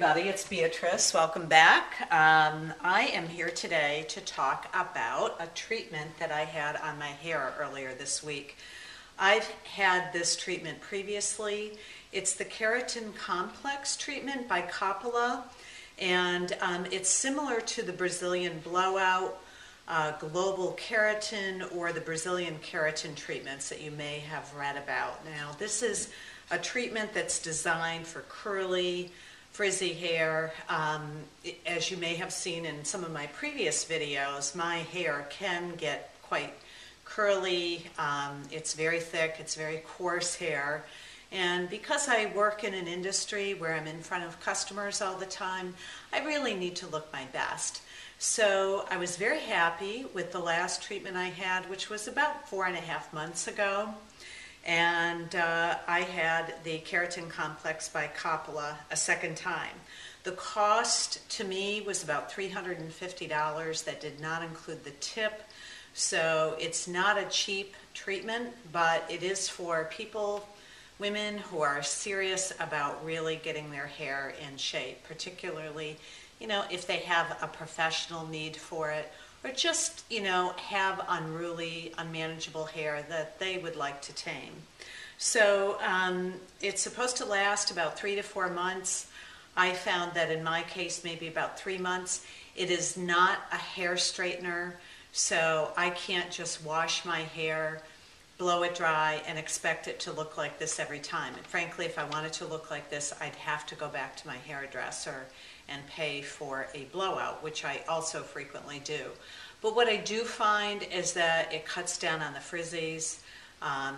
everybody, it's Beatrice. Welcome back. I am here today to talk about a treatment that I had on my hair earlier this week. I've had this treatment previously. It's the Keratin Complex treatment by Coppola, and it's similar to the Brazilian Blowout, Global Keratin, or the Brazilian Keratin treatments that you may have read about. Now, this is a treatment that's designed for curly, frizzy hair. As you may have seen in some of my previous videos, my hair can get quite curly. It's very thick, it's very coarse hair. And because I work in an industry where I'm in front of customers all the time, I really need to look my best. So I was very happy with the last treatment I had, which was about 4.5 months ago. And I had the Keratin Complex by Coppola a second time. The cost to me was about $350. That did not include the tip. So it's not a cheap treatment, but it is for people, women who are serious about really getting their hair in shape, particularly, if they have a professional need for it, or just, have unruly, unmanageable hair that they would like to tame. So it's supposed to last about 3 to 4 months. I found that in my case, maybe about 3 months. It is not a hair straightener, so I can't just wash my hair, blow it dry, and expect it to look like this every time. And frankly, if I wanted to look like this, I'd have to go back to my hairdresser and pay for a blowout, which I also frequently do. But what I do find is that it cuts down on the frizzies,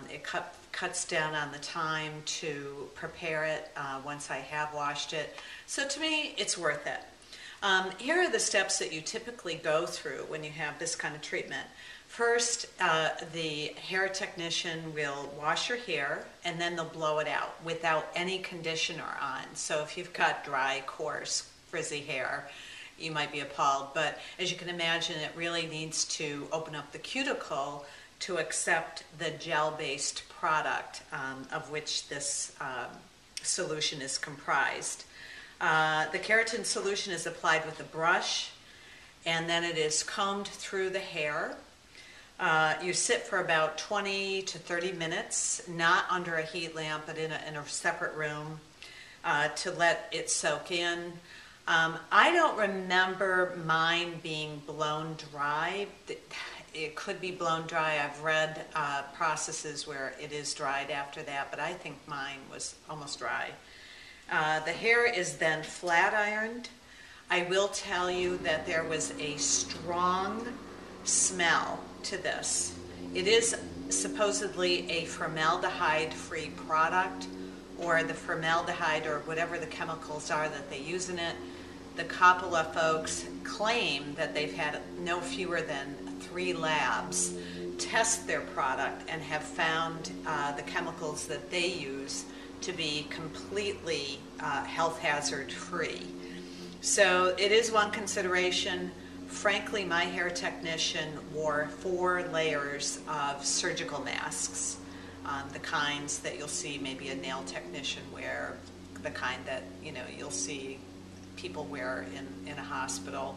it cuts down on the time to prepare it once I have washed it. So to me, it's worth it. Here are the steps that you typically go through when you have this kind of treatment. First, the hair technician will wash your hair and then they'll blow it out without any conditioner on. So if you've got dry, coarse, frizzy hair, you might be appalled. But as you can imagine, it really needs to open up the cuticle to accept the gel-based product of which this solution is comprised. The keratin solution is applied with a brush, and then it is combed through the hair. You sit for about 20 to 30 minutes, not under a heat lamp, but in a separate room to let it soak in. I don't remember mine being blown dry. It could be blown dry. I've read processes where it is dried after that, but I think mine was almost dry. The hair is then flat ironed. I will tell you that there was a strong smell to this. It is supposedly a formaldehyde-free product, or the formaldehyde or whatever the chemicals are that they use in it. The Coppola folks claim that they've had no fewer than 3 labs test their product and have found the chemicals that they use to be completely health hazard free. So it is one consideration. Frankly, my hair technician wore 4 layers of surgical masks, the kinds that you'll see maybe a nail technician wear, the kind that you'll see people wear in a hospital.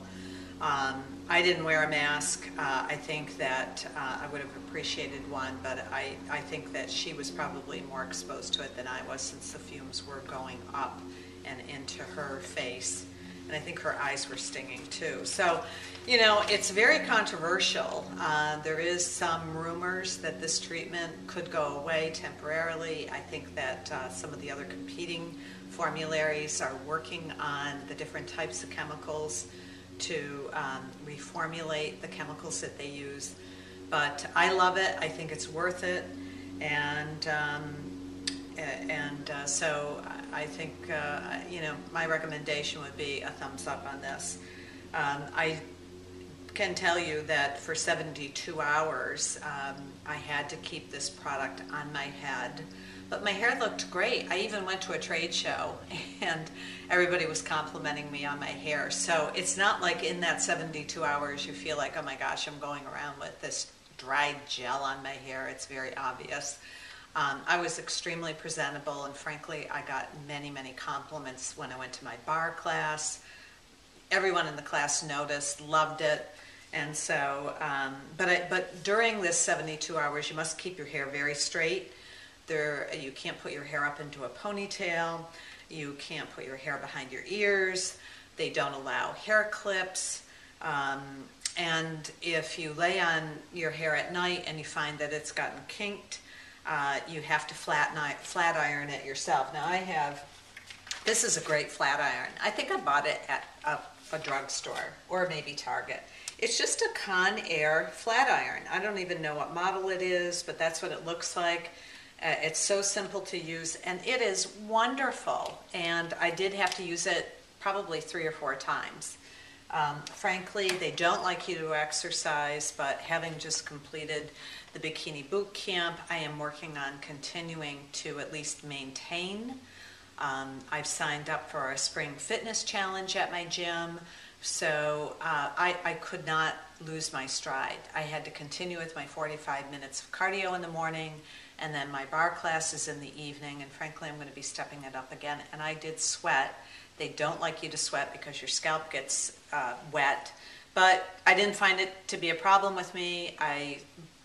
I didn't wear a mask. I think that I would have appreciated one, but I think that she was probably more exposed to it than I was, since the fumes were going up and into her face. And I think her eyes were stinging too. So, it's very controversial. There is some rumors that this treatment could go away temporarily. I think that some of the other competing formularies are working on the different types of chemicals to reformulate the chemicals that they use. But I love it. I think it's worth it. And so I think, my recommendation would be a thumbs up on this. I can tell you that for 72 hours, I had to keep this product on my head. But my hair looked great. I even went to a trade show and everybody was complimenting me on my hair. So it's not like in that 72 hours you feel like, oh my gosh, I'm going around with this dried gel on my hair. It's very obvious. I was extremely presentable, and frankly, I got many, many compliments when I went to my bar class. Everyone in the class noticed, loved it. And so, but during this 72 hours, you must keep your hair very straight. You can't put your hair up into a ponytail. You can't put your hair behind your ears. They don't allow hair clips. And if you lay on your hair at night and you find that it's gotten kinked, you have to flat iron it yourself. Now this is a great flat iron. I think I bought it at a drugstore or maybe Target. It's just a Conair flat iron. I don't even know what model it is, but that's what it looks like. It's so simple to use, and it is wonderful. And I did have to use it probably 3 or 4 times. Frankly, they don't like you to exercise, but having just completed the bikini boot camp, I am working on continuing to at least maintain. I've signed up for a spring fitness challenge at my gym, so I could not lose my stride. I had to continue with my 45 minutes of cardio in the morning, and then my bar classes in the evening, and frankly, I'm going to be stepping it up again. And I did sweat. They don't like you to sweat because your scalp gets wet, but I didn't find it to be a problem with me. I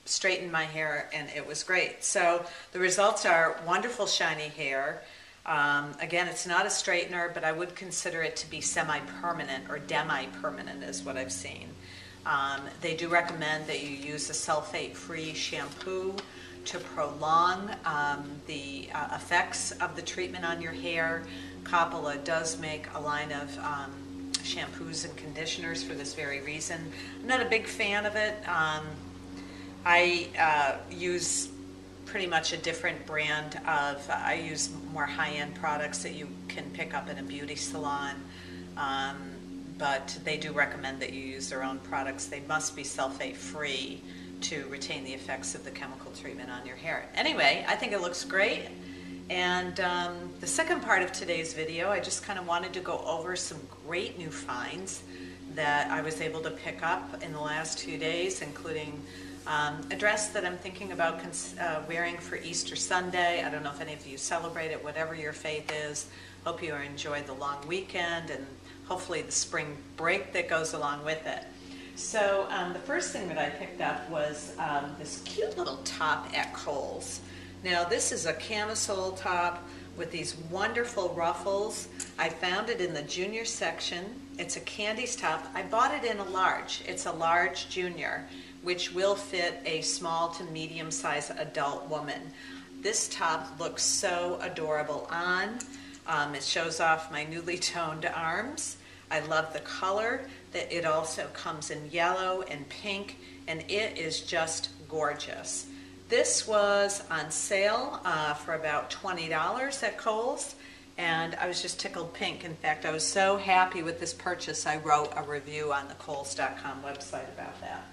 straightened my hair, and it was great. So the results are wonderful, shiny hair. Again, it's not a straightener, but I would consider it to be semi-permanent or demi-permanent is what I've seen. They do recommend that you use a sulfate-free shampoo to prolong the effects of the treatment on your hair. Coppola does make a line of shampoos and conditioners for this very reason. I'm not a big fan of it. I use pretty much a different brand of, I use more high-end products that you can pick up in a beauty salon, but they do recommend that you use their own products. They must be sulfate-free to retain the effects of the chemical treatment on your hair. Anyway, I think it looks great. And the second part of today's video, I just kind of wanted to go over some great new finds that I was able to pick up in the last few days, including a dress that I'm thinking about wearing for Easter Sunday. I don't know if any of you celebrate it, whatever your faith is. Hope you enjoy the long weekend and hopefully the spring break that goes along with it. So the first thing that I picked up was this cute little top at Kohl's. Now this is a camisole top with these wonderful ruffles. I found it in the junior section. It's a Candy's top. I bought it in a large. It's a large junior, which will fit a small to medium sized adult woman. This top looks so adorable on. It shows off my newly toned arms. I love the color. That it also comes in yellow and pink, and it is just gorgeous. This was on sale for about $20 at Kohl's, and I was just tickled pink. In fact, I was so happy with this purchase, I wrote a review on the Kohls.com website about that.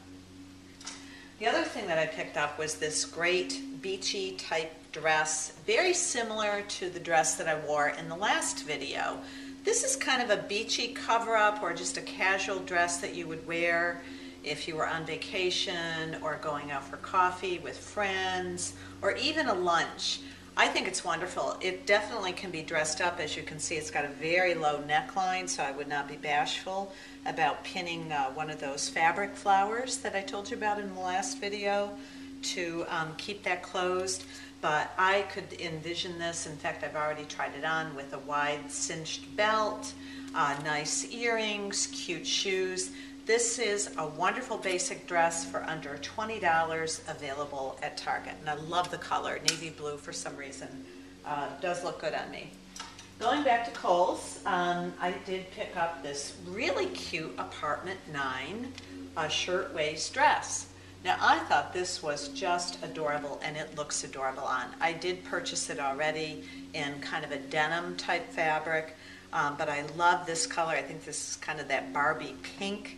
The other thing that I picked up was this great beachy type dress, very similar to the dress that I wore in the last video. This is kind of a beachy cover-up or just a casual dress that you would wear if you were on vacation or going out for coffee with friends or even a lunch. I think it's wonderful. It definitely can be dressed up. As you can see, it's got a very low neckline, so I would not be bashful about pinning one of those fabric flowers that I told you about in the last video to keep that closed. But I could envision this. In fact, I've already tried it on with a wide cinched belt, nice earrings, cute shoes. This is a wonderful basic dress for under $20 available at Target. And I love the color, navy blue for some reason. Does look good on me. Going back to Kohl's, I did pick up this really cute Apartment 9 shirtwaist dress. Now I thought this was just adorable, and it looks adorable on. I did purchase it already in kind of a denim type fabric, but I love this color. I think this is kind of that Barbie pink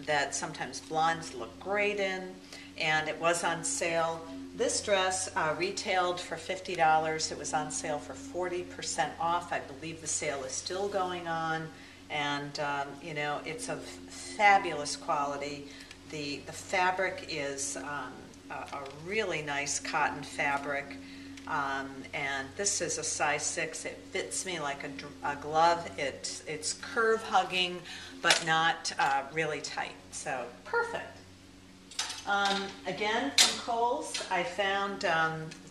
that sometimes blondes look great in, and it was on sale. This dress retailed for $50. It was on sale for 40% off. I believe the sale is still going on, and you know, it's of fabulous quality. The fabric is a really nice cotton fabric. And this is a size 6. It fits me like a glove. It's curve hugging, but not really tight. So perfect. Again, from Kohl's, I found,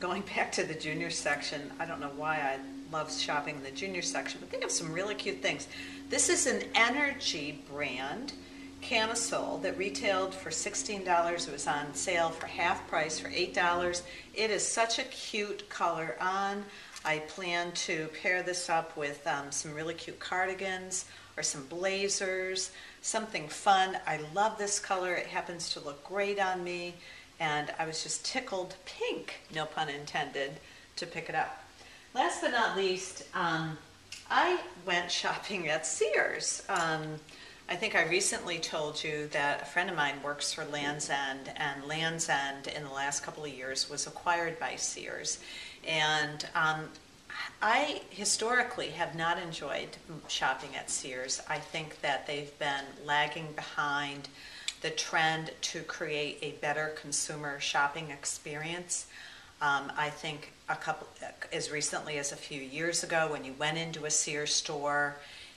going back to the junior section, I don't know why I love shopping in the junior section, but they have some really cute things. This is an Energy brand camisole that retailed for $16. It was on sale for half price for $8. It is such a cute color on. I plan to pair this up with some really cute cardigans or some blazers, something fun. I love this color. It happens to look great on me, and I was just tickled pink, no pun intended, to pick it up. Last but not least, I went shopping at Sears. I think I recently told you that a friend of mine works for Land's End, and Land's End in the last couple of years was acquired by Sears. And I historically have not enjoyed shopping at Sears. I think that they've been lagging behind the trend to create a better consumer shopping experience. I think as recently as a few years ago, when you went into a Sears store,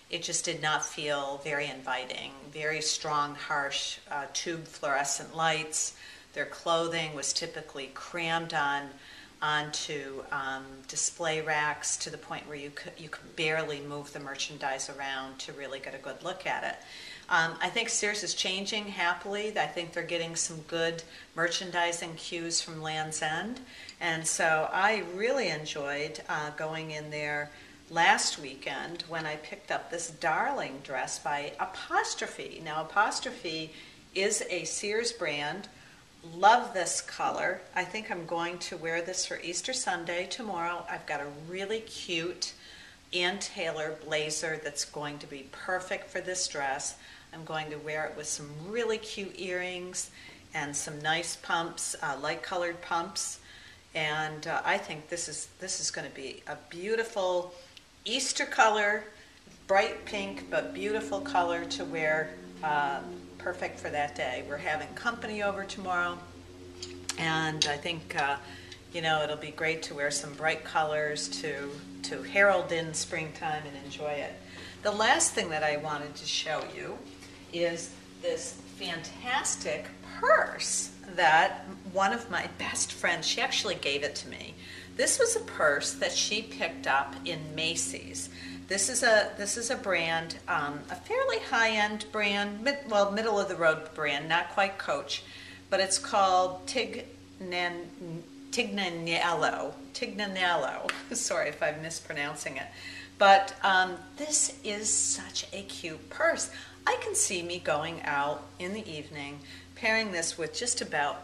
it just did not feel very inviting. Very strong, harsh tube fluorescent lights. Their clothing was typically crammed onto display racks to the point where you could barely move the merchandise around to really get a good look at it. I think Sears is changing happily. I think they're getting some good merchandising cues from Land's End. And so I really enjoyed going in there last weekend when I picked up this darling dress by Apostrophe. Now, Apostrophe is a Sears brand. Love this color. I think I'm going to wear this for Easter Sunday tomorrow. I've got a really cute Ann Taylor blazer that's going to be perfect for this dress. I'm going to wear it with some really cute earrings and some nice pumps, light colored pumps. And I think this is going to be a beautiful Easter color, bright pink but beautiful color to wear, perfect for that day. We're having company over tomorrow, and I think it'll be great to wear some bright colors to herald in springtime and enjoy it. The last thing that I wanted to show you is this fantastic purse that one of my best friends, she actually gave it to me. This was a purse that she picked up in Macy's. This is a brand, a fairly high-end brand, middle of the road brand, not quite Coach, but it's called Tignanello. Sorry if I'm mispronouncing it. But this is such a cute purse. I can see me going out in the evening, pairing this with just about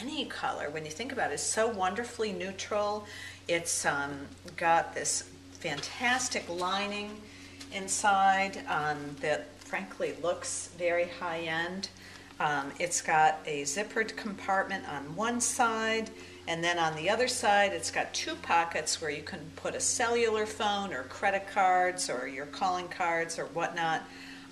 any color. When you think about it, it's so wonderfully neutral. It's got this fantastic lining inside that frankly looks very high-end. It's got a zippered compartment on one side, and then on the other side it's got two pockets where you can put a cellular phone or credit cards or your calling cards or whatnot.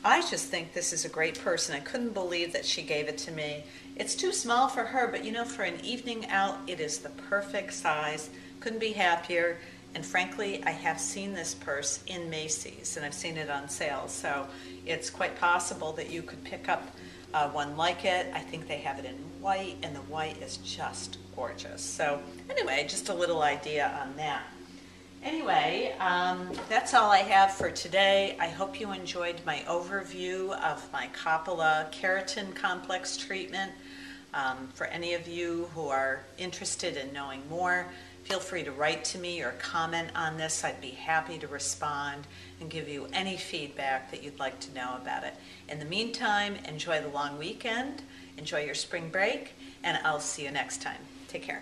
I just think this is a great purse, and I couldn't believe that she gave it to me. It's too small for her, but for an evening out, it is the perfect size. Couldn't be happier. And frankly, I have seen this purse in Macy's, and I've seen it on sale. So it's quite possible that you could pick up one like it. I think they have it in white, and the white is just gorgeous. So anyway, just a little idea on that. Anyway, that's all I have for today. I hope you enjoyed my overview of my Coppola Keratin complex treatment. For any of you who are interested in knowing more, feel free to write to me or comment on this. I'd be happy to respond and give you any feedback that you'd like to know about it. In the meantime, enjoy the long weekend, enjoy your spring break, and I'll see you next time. Take care.